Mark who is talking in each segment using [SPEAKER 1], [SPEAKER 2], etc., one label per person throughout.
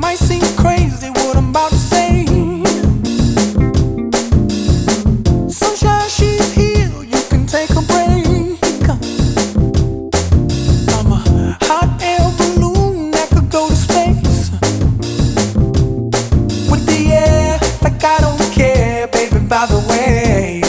[SPEAKER 1] might seem crazy what I'm about to say. Sunshine, she's here, you can take a break. I'm a hot air balloon that could go to space. With the air, like I don't care, baby, by the way.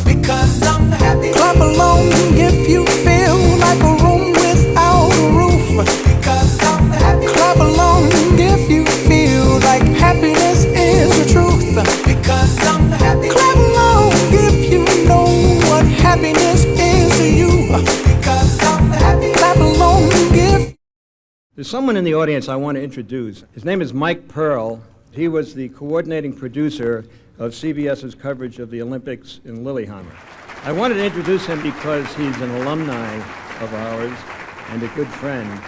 [SPEAKER 1] Because I'm happy. Clap along if you feel like a room without a roof. Because I'm happy. Clap along if you feel like happiness is the truth. Because I'm happy. Clap along if you know what happiness is to you. Because I'm happy. Clap along if...
[SPEAKER 2] There's someone in the audience I want to introduce. His name is Mike Pearl. He was the coordinating producer of CBS's coverage of the Olympics in Lillehammer. I wanted to introduce him because he's an alumni of ours and a good friend,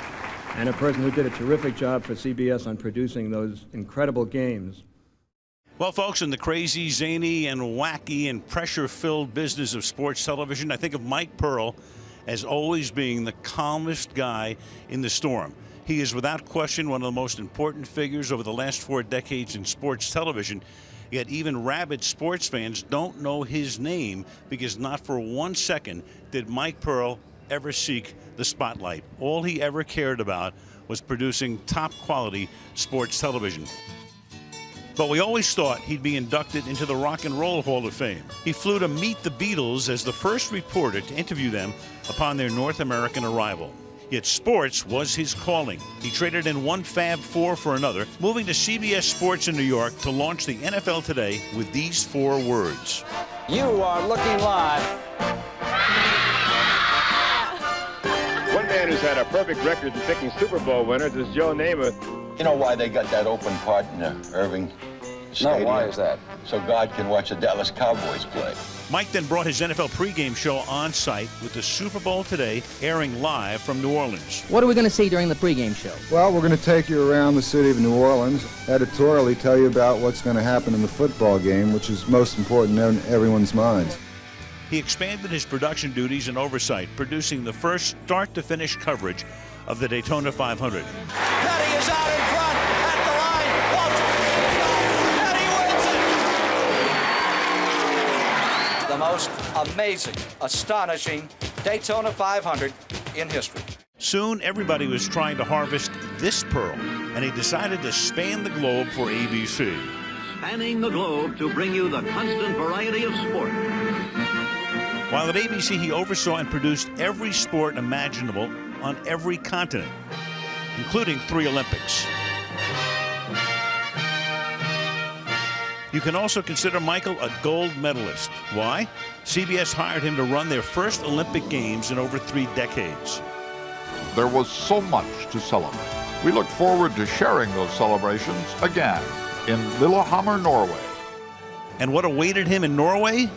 [SPEAKER 2] and a person who did a terrific job for CBS on producing those incredible games.
[SPEAKER 3] Well, folks, in the crazy, zany, and wacky and pressure-filled business of sports television, I think of Mike Pearl as always being the calmest guy in the storm. He is without question one of the most important figures over the last 4 decades in sports television. Yet even rabid sports fans don't know his name because not for 1 second did Mike Pearl ever seek the spotlight. All he ever cared about was producing top-quality sports television. But we always thought he'd be inducted into the Rock and Roll Hall of Fame. He flew to meet the Beatles as the first reporter to interview them upon their North American arrival. Yet sports was his calling. He traded in one Fab Four for another, moving to CBS Sports in New York to launch the NFL Today with these 4 words.
[SPEAKER 4] You are looking live.
[SPEAKER 5] One man who's had a perfect record in picking Super Bowl winners is Joe Namath.
[SPEAKER 6] You know why they got that open part in the Irving Stadium?
[SPEAKER 4] No, why is that?
[SPEAKER 6] So God can watch the Dallas Cowboys play.
[SPEAKER 3] Mike then brought his NFL pregame show on site with the Super Bowl Today airing live from New Orleans.
[SPEAKER 7] What are we going to see during the pregame show?
[SPEAKER 8] Well, we're going to take you around the city of New Orleans, editorially tell you about what's going to happen in the football game, which is most important in everyone's minds.
[SPEAKER 3] He expanded his production duties and oversight, producing the first start-to-finish coverage of the Daytona 500.
[SPEAKER 4] Petty is out in front at the line. Petty wins it. The most amazing, astonishing Daytona 500 in history.
[SPEAKER 3] Soon, everybody was trying to harvest this pearl, and he decided to span the globe for ABC.
[SPEAKER 9] Spanning the globe to bring you the constant variety of sport.
[SPEAKER 3] While at ABC, he oversaw and produced every sport imaginable on every continent, including 3 Olympics. You can also consider Michael a gold medalist. Why? CBS hired him to run their first Olympic Games in over 3 decades.
[SPEAKER 10] There was so much to celebrate. We look forward to sharing those celebrations again in Lillehammer, Norway.
[SPEAKER 3] And what awaited him in Norway?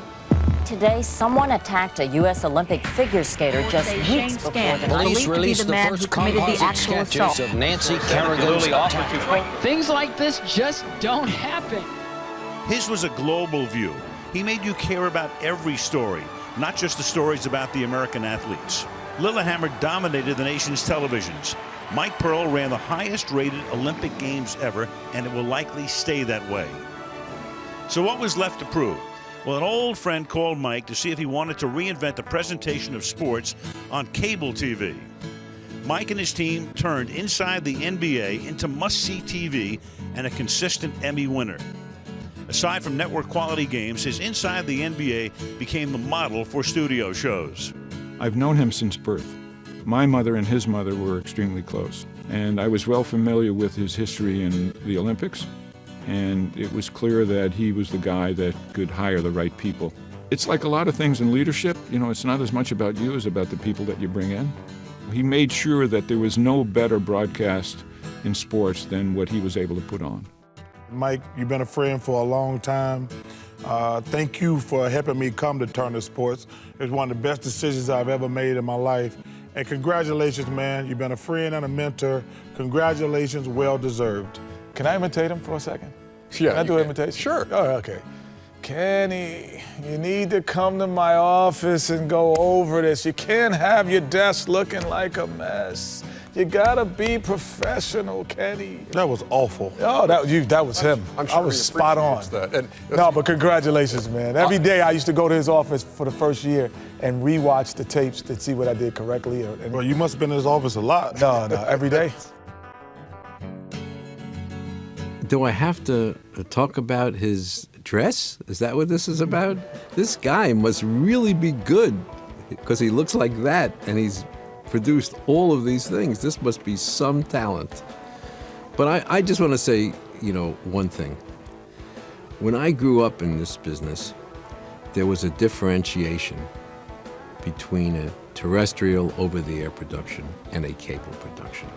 [SPEAKER 11] Today, someone attacked a U.S. Olympic figure skater just weeks before the
[SPEAKER 4] Police released the first composite sketches of Nancy Kerrigan's attack.
[SPEAKER 7] Things like this just don't happen.
[SPEAKER 3] His was a global view. He made you care about every story, not just the stories about the American athletes. Lillehammer dominated the nation's televisions. Mike Pearl ran the highest-rated Olympic Games ever, and it will likely stay that way. So what was left to prove? Well, an old friend called Mike to see if he wanted to reinvent the presentation of sports on cable TV. Mike and his team turned Inside the NBA into must-see TV and a consistent Emmy winner. Aside from network-quality games, his Inside the NBA became the model for studio shows.
[SPEAKER 12] I've known him since birth. My mother and his mother were extremely close, and I was well familiar with his history in the Olympics, and it was clear that he was the guy that could hire the right people. It's like a lot of things in leadership, you know, it's not as much about you as about the people that you bring in. He made sure that there was no better broadcast in sports than what he was able to put on.
[SPEAKER 13] Mike, you've been a friend for a long time. Thank you for helping me come to Turner Sports. It's one of the best decisions I've ever made in my life. And congratulations, man. You've been a friend and a mentor. Congratulations, well deserved. Can I imitate him for a second?
[SPEAKER 14] Yeah,
[SPEAKER 13] Can I do an imitation?
[SPEAKER 14] Sure.
[SPEAKER 13] Oh, okay. Kenny, you need to come to my office and go over this. You can't have your desk looking like a mess.
[SPEAKER 14] You gotta be professional, Kenny.
[SPEAKER 13] That was awful.
[SPEAKER 14] Oh, that was him.
[SPEAKER 15] I'm sure
[SPEAKER 14] I was
[SPEAKER 15] he
[SPEAKER 14] spot on.
[SPEAKER 15] appreciates that. And
[SPEAKER 14] no, but congratulations, man. Every day I used to go to his office for the first year and rewatch the tapes to see what I did correctly.
[SPEAKER 13] Well, you must have been in his office a lot.
[SPEAKER 14] No, every day.
[SPEAKER 16] Do I have to talk about his dress? Is that what this is about? This guy must really be good because he looks like that and he's produced all of these things. This must be some talent. But I just want to say, one thing. When I grew up in this business, there was a differentiation between a terrestrial over-the-air production and a cable production.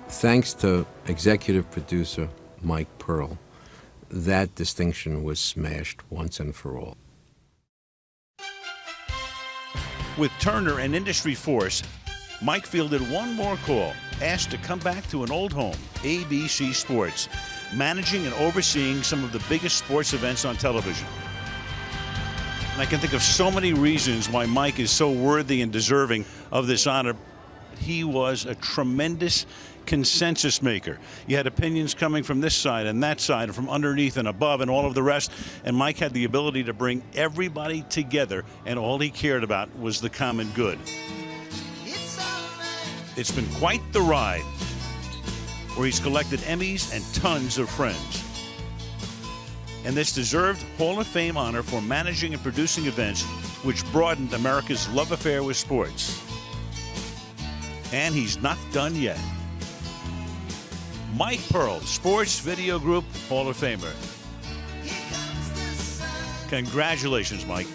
[SPEAKER 16] Thanks to executive producer Mike Pearl, that distinction was smashed once and for all.
[SPEAKER 3] With Turner and industry force, Mike fielded one more call, asked to come back to an old home, ABC Sports, managing and overseeing some of the biggest sports events on television. And I can think of so many reasons why Mike is so worthy and deserving of this honor. He was a tremendous consensus maker. You had opinions coming from this side and that side and from underneath and above and all of the rest, and Mike had the ability to bring everybody together, and all he cared about was the common good. It's been quite the ride, where he's collected Emmys and tons of friends. And this deserved Hall of Fame honor for managing and producing events which broadened America's love affair with sports. And he's not done yet. Mike Pearl, Sports Video Group Hall of Famer. Congratulations, Mike.